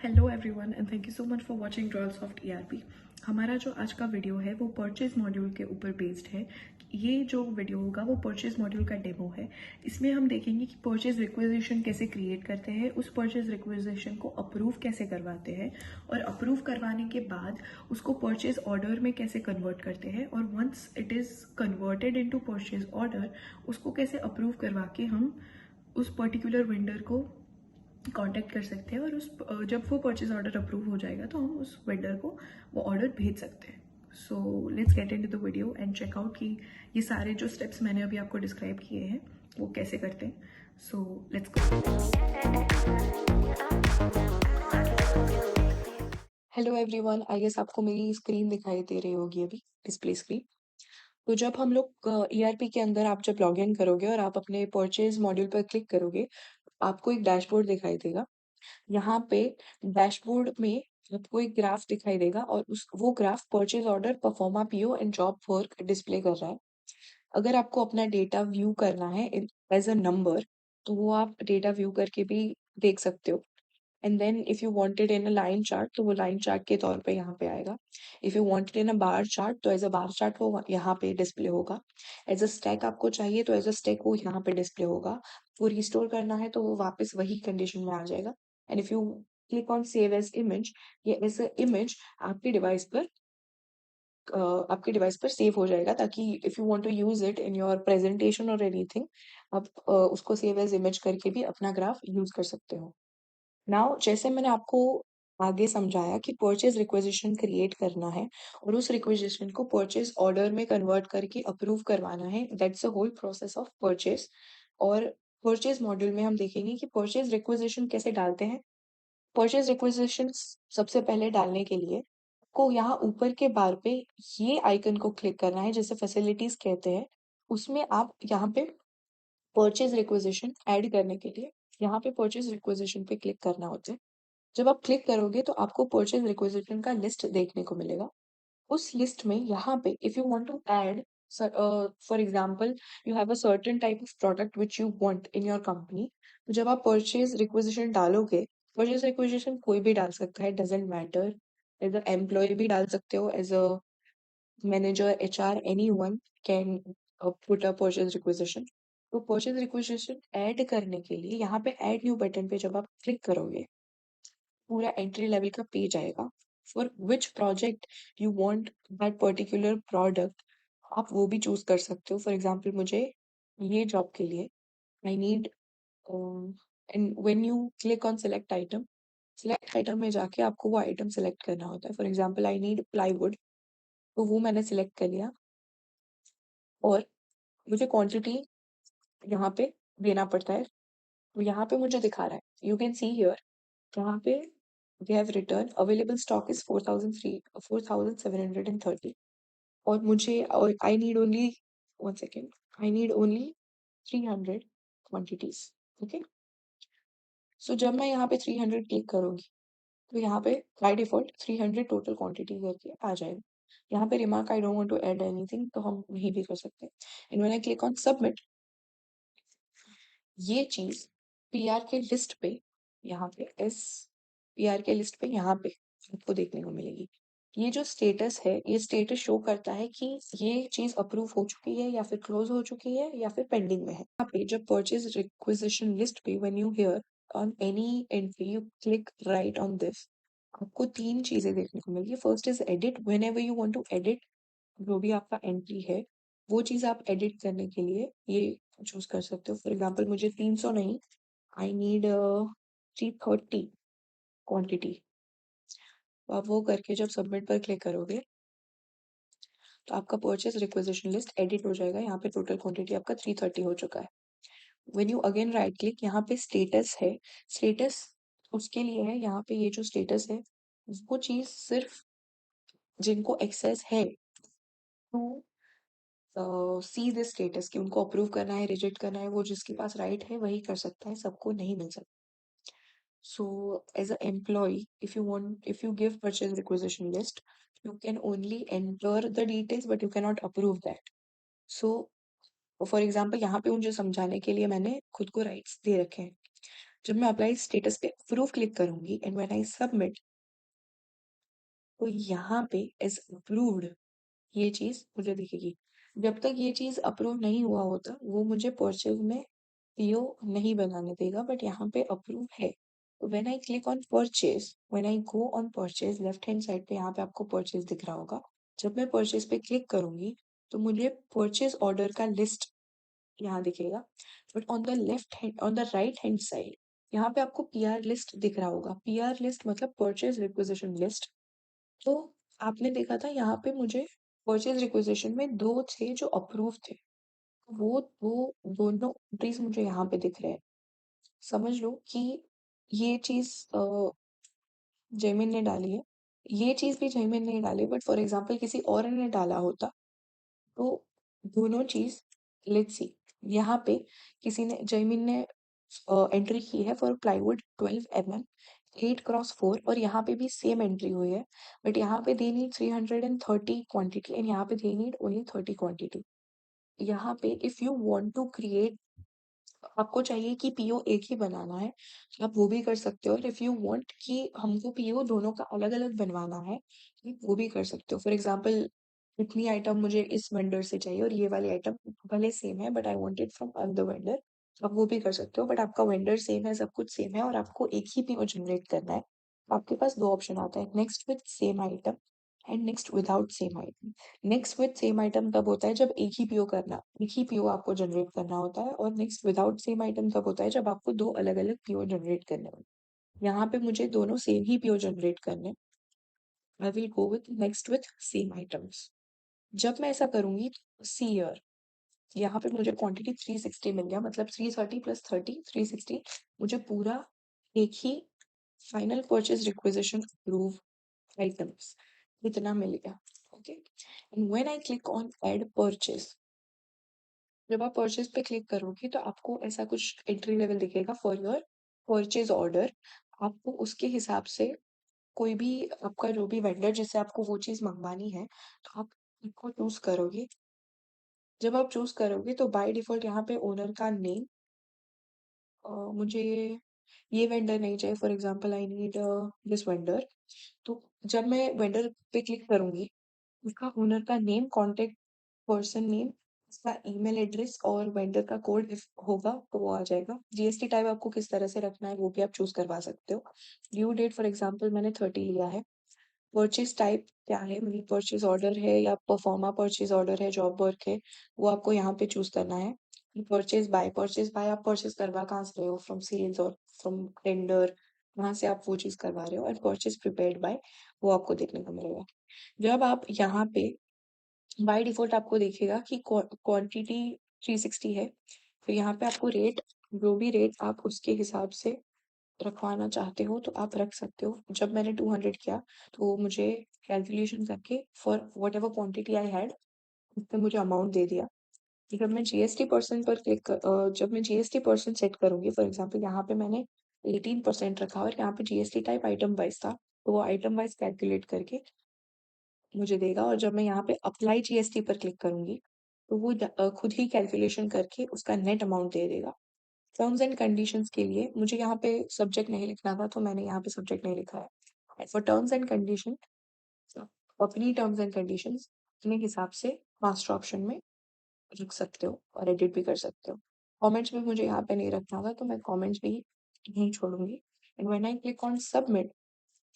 Hello everyone and thank you so much for watching Drawlsoft ERP. हमारा जो आज का वीडियो है वो परचेज मॉड्यूल के ऊपर बेस्ड है। ये जो वीडियो होगा वो परचेज मॉड्यूल का डेमो है। इसमें हम देखेंगे कि परचेज रिक्विजिशन कैसे क्रिएट करते हैं, उस परचेज रिक्विजिशन को अप्रूव कैसे करवाते हैं और अप्रूव करवाने के बाद उसको परचेज ऑर्डर में कैसे कन्वर्ट करते हैं, और once it is converted into purchase order उसको कैसे अप्रूव करवा के हम उस पर्टिकुलर वेंडर को कांटेक्ट कर सकते हैं और उस जब वो परचेज ऑर्डर अप्रूव हो जाएगा तो हम उस वेंडर को वो ऑर्डर भेज सकते हैं। So let's get into the video and check out कि ये सारे जो स्टेप्स मैंने अभी आपको डिस्क्राइब किए हैं वो कैसे करते हैं। So let's go. Hello everyone, I guess आपको मेरी स्क्रीन दिखाई दे रही होगी अभी, डिस्प्ले स्क्रीन। तो जब हम लोग ईआरपी के अंदर आप जब लॉग इन करोगे और आप अपने परचेज मॉड्यूल पर क्लिक करोगे, आपको एक डैशबोर्ड दिखाई देगा। यहाँ पे डैशबोर्ड में आपको एक ग्राफ दिखाई देगा और उस वो graph purchase order, pro forma PO and job work display कर रहा है। अगर आपको अपना डेटा व्यू करना है एज अ नंबर, तो वो आप डेटा व्यू करके भी देख सकते हो। And then if you wanted in a line chart, तो वो लाइन चार्ट के तौर पे यहाँ पे आएगा। If you wanted in a bar chart, तो एज अ बार चार्ट वो यहाँ पे डिस्प्ले होगा। एज अ स्टैक आपको चाहिए तो एज अ स्टैक वो यहाँ पे डिस्प्ले होगा। वो रिस्टोर करना है तो वो वापस वही कंडीशन में आ जाएगा। And if you click on save as image, ये एज अ इमेज आपके डिवाइस पर सेव हो जाएगा, ताकि if you want to use it in your presentation और एनीथिंग, आप उसको सेव एज इमेज करके भी अपना ग्राफ यूज कर सकते हो। नाउ जैसे मैंने आपको आगे समझाया कि परचेज रिक्वेजिशन क्रिएट करना है और उस रिक्वेजिशन को परचेज ऑर्डर में कन्वर्ट करके अप्रूव करवाना है, that's the whole process of purchase. और परचेज मॉड्यूल में हम देखेंगे कि परचेज रिक्वेजिशन कैसे डालते हैं। परचेज रिक्वेजिशन सबसे पहले डालने के लिए को यहाँ ऊपर के बार पे ये आइकन को क्लिक करना है, जिसे फैसिलिटीज कहते हैं। उसमें आप यहाँ पे परचेज रिक्वेजिशन ऐड करने के लिए यहाँ पे परचेज रिक्वेजिशन पे क्लिक करना होता है। जब आप क्लिक करोगे तो आपको परचेज रिक्वेजिशन का लिस्ट देखने को मिलेगा। उस लिस्ट में यहाँ पे if you want to add, for example, you have a certain type of product which you want in your company, तो जब आप परचेज रिक्वेजिशन डालोगे, परचेज रिक्वेजिशन कोई भी डाल सकता है, doesn't matter. As a employee भी डाल सकते हो, as a manager, HR, anyone can put a purchase requisition. तो परचेज रिक्वेजिशन ऐड करने के लिए यहाँ पे ऐड न्यू बटन पे जब आप क्लिक करोगे, पूरा एंट्री लेवल का पेज आएगा। For which project you want that particular product, आप वो भी चूज कर सकते हो। फॉर एग्जांपल, मुझे ये जॉब के लिए I need, and when you click on select item में जाके आपको वो आइटम सिलेक्ट करना होता है। For example, I need plywood, तो वो मैंने सिलेक्ट कर लिया और मुझे क्वांटिटी यहाँ पे देना पड़ता है। तो यहाँ पे मुझे दिखा रहा है, यू कैन सी हियर, यहाँ पे they have written available stock is 4730, और मुझे, और I need only, one second, I need only 300 quantities. Okay, सो जब मैं यहाँ पे 300 क्लिक करूंगी तो यहाँ पे बाय डिफॉल्ट 300 टोटल क्वांटिटी करके आ जाएगा। यहाँ पे remark I don't want to add anything, तो हम नहीं भी कर सकते। And when I click on submit, ये चीज पीआर के लिस्ट पे, यहाँ पे एस पीआर के लिस्ट पे यहाँ पे आपको देखने को मिलेगी। ये जो स्टेटस है, ये स्टेटस शो करता है कि ये चीज अप्रूव हो चुकी है या फिर क्लोज हो चुकी है या फिर पेंडिंग में है। यहाँ पे जब परचेज रिक्विजिशन लिस्ट पे when you here on any entry you click right on this, आपको तीन चीजें देखने को मिलेगी। First is edit, whenever you want to edit जो भी आपका एंट्री है, वो चीज आप एडिट करने के लिए ये चूज कर सकते हो। फॉर एग्जाम्पल, मुझे 300 नहीं, आई नीड 330 क्वांटिटी, तो आप वो करके जब सबमिट पर क्लिक करोगे तो आपका परचेज रिक्वेजिशन लिस्ट एडिट हो जाएगा। यहाँ पे टोटल क्वांटिटी आपका 330 हो चुका है। When you again right click, यहाँ पे स्टेटस है, स्टेटस उसके लिए है। यहाँ पे ये जो स्टेटस है, वो चीज सिर्फ जिनको एक्सेस है टू सी दिस स्टेटस, कि उनको अप्रूव करना है, रिजेक्ट करना है, वो जिसके पास राइट है वही कर सकता है, सबको नहीं मिल सकता। So as an employee, if you give purchase requisition list, you can only enter the details, but you cannot approve that. So for example, यहाँ पे मुझे समझाने के लिए मैंने खुद को राइट्स दे रखे हैं। जब मैं अप्लाई स्टेटस पे अप्रूव क्लिक करूंगी एंड व्हेन आई सबमिट, तो यहाँ पे एज अप्रूव्ड ये चीज मुझे दिखेगी। जब तक ये चीज अप्रूव नहीं हुआ होता वो मुझे परचेज में पीओ नहीं बनाने देगा, बट यहाँ पे अप्रूव है। तो when I click on purchase, when I go on purchase, left hand side पे यहाँ पे आपको परचेज दिख रहा होगा। जब मैं परचेज पे क्लिक करूंगी तो मुझे परचेज ऑर्डर का लिस्ट यहाँ दिखेगा, but on the left hand, on the right hand side यहाँ पे आपको पीआर लिस्ट दिख रहा होगा। पीआर लिस्ट मतलब परचेज रिक्विजिशन लिस्ट। तो आपने देखा था यहाँ पे मुझे परचेज रिक्विजिशन में दो थे जो अप्रूव थे, वो दोनों एंट्रीज मुझे यहाँ पे दिख रहे हैं। समझ लो कि ये चीज जैमिन ने डाली है, ये चीज भी जैमिन ने डाली, बट फॉर एग्जाम्पल किसी और ने डाला होता तो दोनों चीज, लेट्स सी, यहाँ पे किसी ने, जैमिन ने एंट्री की है फॉर प्लाईवुड 12 mm 8x4, और यहाँ पे भी सेम एंट्री हुई है, बट यहाँ पे दे नीड 330 क्वांटिटी एंड यहाँ पे दे नीड ओनली 30 क्वांटिटी। यहाँ पे if you want to create, आपको चाहिए कि पीओ एक ही बनाना है, तो आप वो भी कर सकते हो। और इफ यू वांट कि हमको पीओ दोनों का अलग अलग बनवाना है, तो आप वो भी कर सकते हो। फॉर एग्जाम्पल, इतनी आइटम मुझे इस वेंडर से चाहिए और ये वाली आइटम भले सेम है but I want it from other vendor, आप वो भी कर सकते हो। बट आपका वेंडर सेम है, सब कुछ सेम है और आपको एक ही पीओ जनरेट करना है, तो आपके पास दो ऑप्शन आता है, next with same item and next without same item. Next with same item तब होता है जब एक ही पीओ करना, एक ही पीओ आपको जनरेट करना होता है, और नेक्स्ट विदाउट सेम आइटम तब होता है जब आपको दो अलग अलग पीओ जनरेट करने होते हैं। यहाँ पे मुझे दोनों सेम ही पीओ जनरेट करने, I will go with next with same items. जब मैं ऐसा करूंगी तो सी ईयर, यहाँ पे मुझे क्वांटिटी 360 मिल गया, मतलब 330 प्लस 30 360, मुझे पूरा एक ही final purchase requisition approve items इतना मिल गया। Okay, and when I click on add purchase, जब आप परचेज पे क्लिक करोगे तो आपको ऐसा कुछ एंट्री लेवल दिखेगा फॉर योर परचेज ऑर्डर। आपको उसके हिसाब से कोई भी आपका जो भी वेंडर जिससे आपको वो चीज मंगवानी है, तो आप उसको चूज करोगे। जब आप चूज करोगे तो बाय डिफॉल्ट यहाँ पे ओनर का नेम, मुझे ये वेंडर नहीं चाहिए, for example I need this vendor, तो जब मैं वेंडर पे क्लिक करूंगी उसका ओनर का नेम, कॉन्टेक्ट पर्सन नेम, उसका ईमेल एड्रेस और वेंडर का कोड इफ होगा तो वो आ जाएगा। जीएसटी टाइप आपको किस तरह से रखना है वो भी आप चूज करवा सकते हो। ड्यू डेट फॉर एग्जांपल मैंने 30 लिया है। परचेज टाइप क्या है, मतलब परचेज ऑर्डर है या परफॉर्मा परचेज ऑर्डर है, जॉब वर्क है, वो आपको यहाँ पे चूज करना है। परचेज बाय आप परचेज करवा कहाँ से रहे हो, फ्रॉम सेल्स और फ्रॉम टेंडर, वहां से आप वो चीज करवा रहे हो। और परचेज प्रिपेयर्ड बाय, वो आपको देखने को मिलेगा। जब आप यहाँ पे बाय डिफॉल्ट आपको देखेगा कि क्वांटिटी 360 है, फिर यहाँ पे आपको रेट, जो भी रेट आप उसके हिसाब से रखवाना चाहते हो तो आप रख सकते हो। जब मैंने 200 किया तो वो मुझे कैलकुलेशन करके for what ever quantity I had उसने मुझे अमाउंट दे दिया। जब मैं जीएसटी पर्सन पर जब मैं जीएसटी पर्सन सेट करूंगी, फॉर एग्जाम्पल यहाँ पे मैंने 18% रखा और यहाँ पे जीएसटी टाइप आइटम वाइज था, तो वो आइटम वाइज कैलकुलेट करके मुझे देगा। और जब मैं यहाँ पे अप्लाई जीएसटी पर क्लिक करूंगी तो वो खुद ही कैलकुलेशन करके उसका नेट अमाउंट दे देगा। टर्म्स एंड कंडीशंस के लिए मुझे यहाँ पे सब्जेक्ट नहीं लिखना था तो मैंने यहाँ पे सब्जेक्ट नहीं लिखा है। फॉर टर्म्स एंड कंडीशन, अपनी टर्म्स एंड कंडीशंस अपने हिसाब से मास्टर ऑप्शन में रख सकते हो और एडिट भी कर सकते हो। कमेंट्स भी मुझे यहाँ पे नहीं रखना था तो मैं कमेंट्स भी नहीं छोड़ूंगी। And when I click on submit,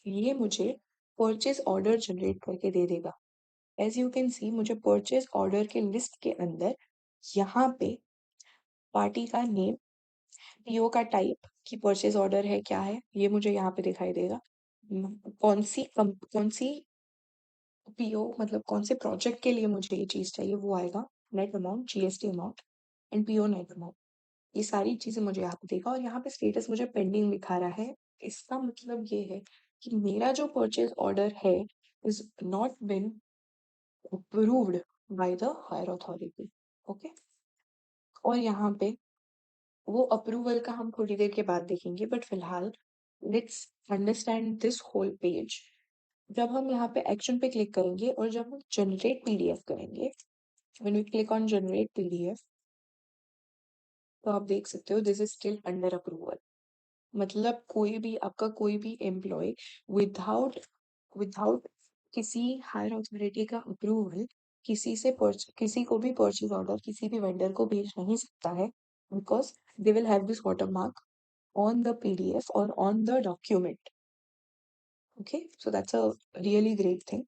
ये मुझे परचेज ऑर्डर जनरेट करके दे देगा। एज यू कैन सी, मुझे परचेज ऑर्डर के लिस्ट के अंदर यहाँ पे पार्टी का नेम, पीओ का टाइप कि परचेज ऑर्डर है क्या है, ये मुझे यहाँ पे दिखाई देगा। कौन सी पीओ मतलब कौन से प्रोजेक्ट के लिए मुझे ये चीज चाहिए वो आएगा, net amount, GST amount and PO net amount, ये सारी चीजें मुझे यहाँ पे देगा। और यहाँ पे स्टेटस मुझे पेंडिंग दिखा रहा है। इसका मतलब ये है कि मेरा जो परचेज ऑर्डर है is not been approved by the higher authority. Okay, और यहाँ पे वो अप्रूवल का हम थोड़ी देर के बाद देखेंगे, बट फिलहाल let's understand this whole page. जब हम यहाँ पे एक्शन पे क्लिक करेंगे और जब हम जनरेट पीडीएफ करेंगे, when we click on generate PDF, तो आप देख सकते हो this is still under approval. मतलब कोई भी एम्प्लॉय विदाउट विदाउट किसी हायर अथॉरिटी का अप्रूवल किसी को भी परचेज ऑर्डर किसी भी वेंडर को भेज नहीं सकता है, because they will have this watermark on the PDF or on the document. Okay, so that's a really great thing.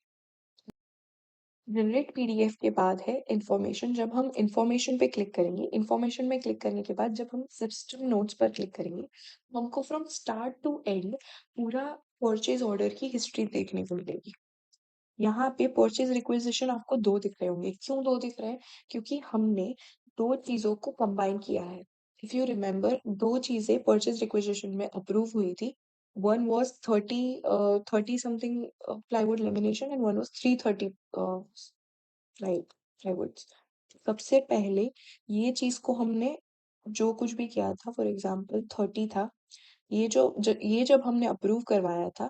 Generate PDF के बाद है इंफॉर्मेशन। जब हम इंफॉर्मेशन पे क्लिक करेंगे, इंफॉर्मेशन में क्लिक करने के बाद जब हम सिस्टम नोट्स पर क्लिक करेंगे, तो हमको फ्रॉम स्टार्ट टू एंड पूरा परचेज ऑर्डर की हिस्ट्री देखने को मिलेगी। यहाँ पे परचेज रिक्वेजिशन आपको दो दिख रहे होंगे। क्यों दो दिख रहे हैं? क्योंकि हमने दो चीजों को कंबाइन किया है। इफ यू रिमेम्बर, दो चीजें परचेज रिक्वेजिशन में अप्रूव हुई थी। One was 30 something plywood lamination and one was 330 प्लाईवुड्स। सबसे पहले ये चीज को हमने जो कुछ भी किया था, फॉर एग्जाम्पल 30 था, ये जब हमने अप्रूव करवाया था,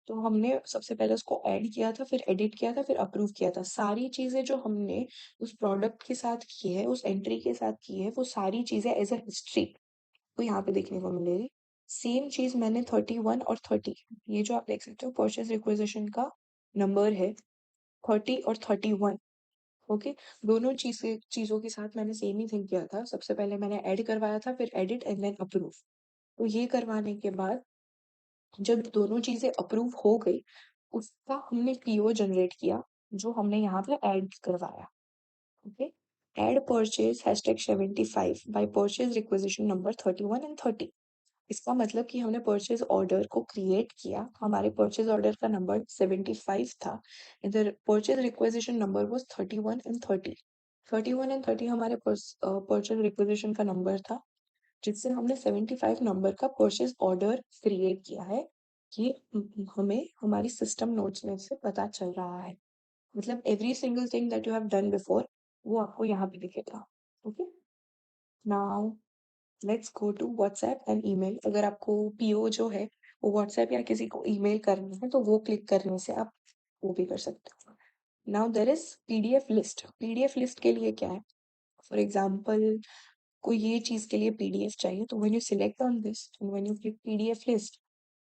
तो हमने सबसे पहले उसको ऐड किया था, फिर एडिट किया था, फिर अप्रूव किया था। सारी चीजें जो हमने उस प्रोडक्ट के साथ की है, उस एंट्री के साथ की है, वो सारी चीजें एज अ हिस्ट्री को यहाँ पे देखने को मिलेगी। सेम चीज मैंने 31 और 30, ये जो आप देख सकते हो परचेज रिक्वेजिशन का नंबर है 30 और 31। ओके, दोनों चीजों के साथ मैंने सेम ही थिंग किया था। सबसे पहले मैंने ऐड करवाया था, फिर एडिट एंड देन अप्रूव। तो ये करवाने के बाद जब दोनों चीजें अप्रूव हो गई, उसका हमने पीओ जनरेट किया, जो हमने यहाँ पे ऐड करवाया। Okay, add purchase #75 by purchase requisition number 31 and 30। इसका मतलब कि हमने परचेज ऑर्डर को क्रिएट किया। हमारे परचेज ऑर्डर का नंबर 75 था, इधर purchase requisition number was 31 and 30। 31 and 30 हमारे परचेज रिक्वेजिशन का नंबर था, जिससे हमने 75 नंबर का परचेज ऑर्डर क्रिएट किया है। ये हमें हमारी सिस्टम नोट्स में से पता चल रहा है। मतलब every single thing that you have done before, वो आपको यहाँ पे दिखेगा। Okay, now let's go to WhatsApp and email. अगर आपको पीओ जो है वो व्हाट्सएप या किसी को ईमेल करना है, तो वो क्लिक करने से आप वो भी कर सकते हो। Now there is PDF list. PDF list के लिए क्या है? फॉर एग्जाम्पल, कोई ये चीज के लिए पीडीएफ चाहिए, तो when you select on this and when you click PDF list,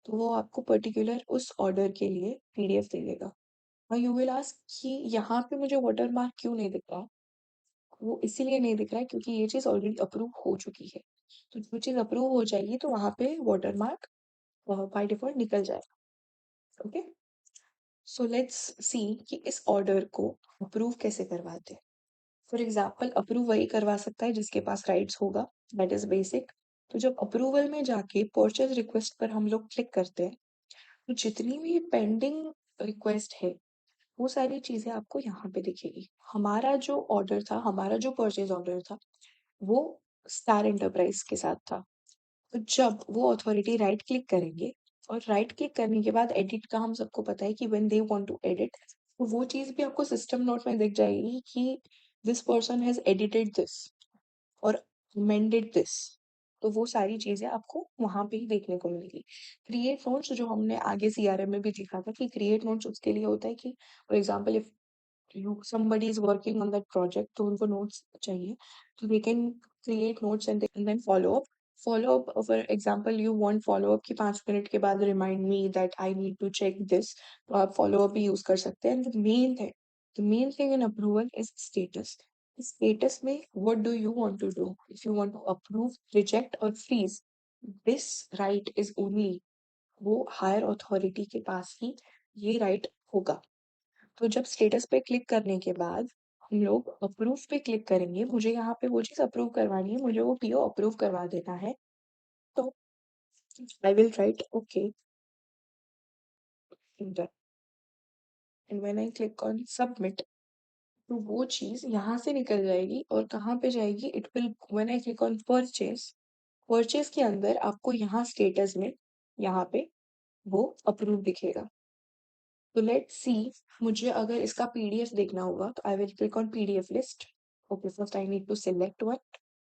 तो वो आपको पर्टिकुलर उस ऑर्डर के लिए पीडीएफ दे देगा। और यू विल आस्क कि यहाँ पे मुझे वाटरमार्क क्यों नहीं दिख रहा? वो इसीलिए नहीं दिख रहा है क्योंकि ये चीज ऑलरेडी अप्रूव हो चुकी है। तो जो चीज अप्रूव हो जाएगी, तो वहां पे वाटरमार्क बाय डिफॉल्ट निकल जाएगा। ओके, सो लेट्स सी कि इस ऑर्डर को अप्रूव कैसे करवाते हैं। फॉर एग्जाम्पल, अप्रूव वही करवा सकता है जिसके पास राइट्स होगा, दैट इज बेसिक। तो जब अप्रूवल में जाके परचेज रिक्वेस्ट पर हम लोग क्लिक करते हैं, तो जितनी भी पेंडिंग रिक्वेस्ट है, वो सारी चीजें आपको यहाँ पे दिखेगी। हमारा जो ऑर्डर था, हमारा जो परचेज ऑर्डर था, वो स्टार एंटरप्राइज के साथ था। तो जब वो अथॉरिटी राइट क्लिक करेंगे, और राइट क्लिक करने के बाद एडिट का हम सबको पता है कि when they want to edit, तो वो चीज भी आपको सिस्टम नोट में दिख जाएगी कि this person has edited this और अमेंडेड दिस। तो वो सारी चीजें आपको वहां पे ही देखने को मिलेगी। क्रिएट नोट्स जो हमने आगे सीआरएम में भी देखा था कि क्रिएट नोट्स उसके लिए होता है कि for example, if you somebody is working on that project, तो उनको notes चाहिए, तो they can create notes and then follow up for example, you want follow up कि 5 मिनट के बाद remind me that I need to check this, तो आप follow up भी use कर सकते हैं। and the main thing in approval is status में what do you want to do? If you want to approve, reject or freeze, this right is only वो higher authority के पास ही ये right होगा। तो जब स्टेटस पे क्लिक करने के बाद हम लोग अप्रूव पे क्लिक करेंगे, मुझे यहाँ पे वो चीज अप्रूव करवानी है, मुझे वो पीओ अप्रूव करवा देना है, तो I will write okay and when I click on submit, तो वो चीज यहाँ से निकल जाएगी और कहाँ पे जाएगी? It will when I click on purchase के अंदर आपको यहाँ स्टेटस में यहाँ पे वो अप्रूव दिखेगा। तो लेट्स सी, मुझे अगर इसका पीडीएफ देखना होगा, तो I will click on PDF list. Okay, first I need to select one,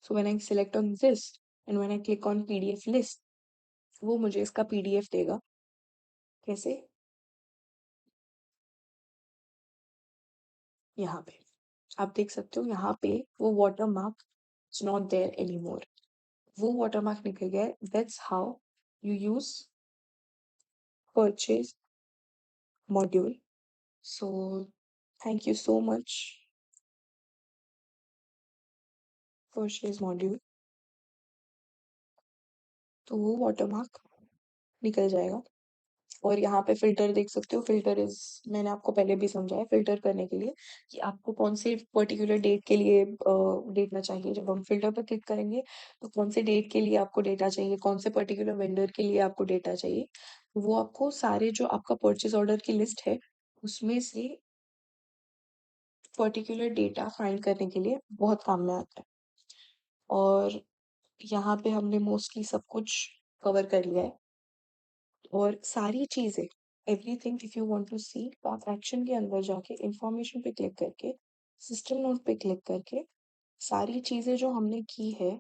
so when I select on this and when I click on PDF list, वो मुझे इसका पीडीएफ देगा। कैसे? यहाँ पे आप देख सकते हो, यहाँ पे वो watermark is not there anymore, वो वाटरमार्क निकल गया है। That's how you use purchase module. So thank you so much. purchase module, तो वो watermark निकल जाएगा। और यहाँ पे फ़िल्टर देख सकते हो, फ़िल्टर इज़ मैंने आपको पहले भी समझाया फ़िल्टर करने के लिए कि आपको कौन से पर्टिकुलर डेट के लिए डेटा चाहिए। जब हम फ़िल्टर पे क्लिक करेंगे तो कौन से डेट के लिए आपको डेटा चाहिए, कौन से पर्टिकुलर वेंडर के लिए आपको डेटा चाहिए, तो वो आपको सारे जो आपका परचेज़ ऑर्डर की लिस्ट है, उसमें से पर्टिकुलर डेटा फाइंड करने के लिए बहुत काम में आता है। और यहाँ पे हमने मोस्टली सब कुछ कवर कर लिया है। और सारी चीज़ें everything if you want to see, तो आप एक्शन के अंदर जाके इन्फॉर्मेशन पे क्लिक करके सिस्टम नोट पे क्लिक करके सारी चीज़ें जो हमने की है,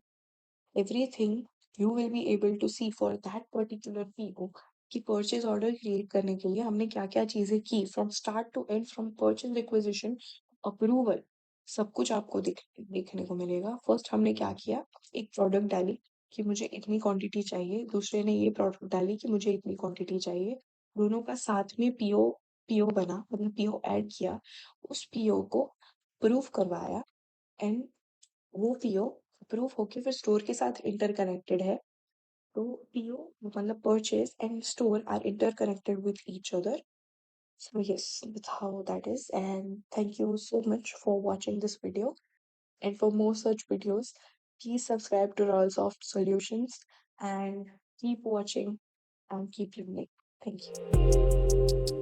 everything you will be able to see for that particular PO कि परचेज ऑर्डर क्रिएट करने के लिए हमने क्या-क्या चीज़ें की from start to end, from purchase requisition, approval, सब कुछ आपको देखने को मिलेगा। फर्स्ट हमने क्या किया, एक प्रोडक्ट डाली कि मुझे इतनी क्वांटिटी चाहिए, दूसरे ने ये प्रोडक्ट डाली कि मुझे इतनी क्वांटिटी चाहिए। दोनों का साथ में पीओ पीओ बना, मतलब पीओ ऐड किया, उस पीओ को प्रूफ करवाया एंड वो पीओ अप्रूव होके फिर स्टोर के साथ इंटरकनेक्टेड है। तो पीओ मतलब purchase and store are interconnected with each other. So yes, that's how that is. And thank you so much for watching this video. And for more such videos, please subscribe to Royalsoft Solutions and keep watching and keep learning. Thank you.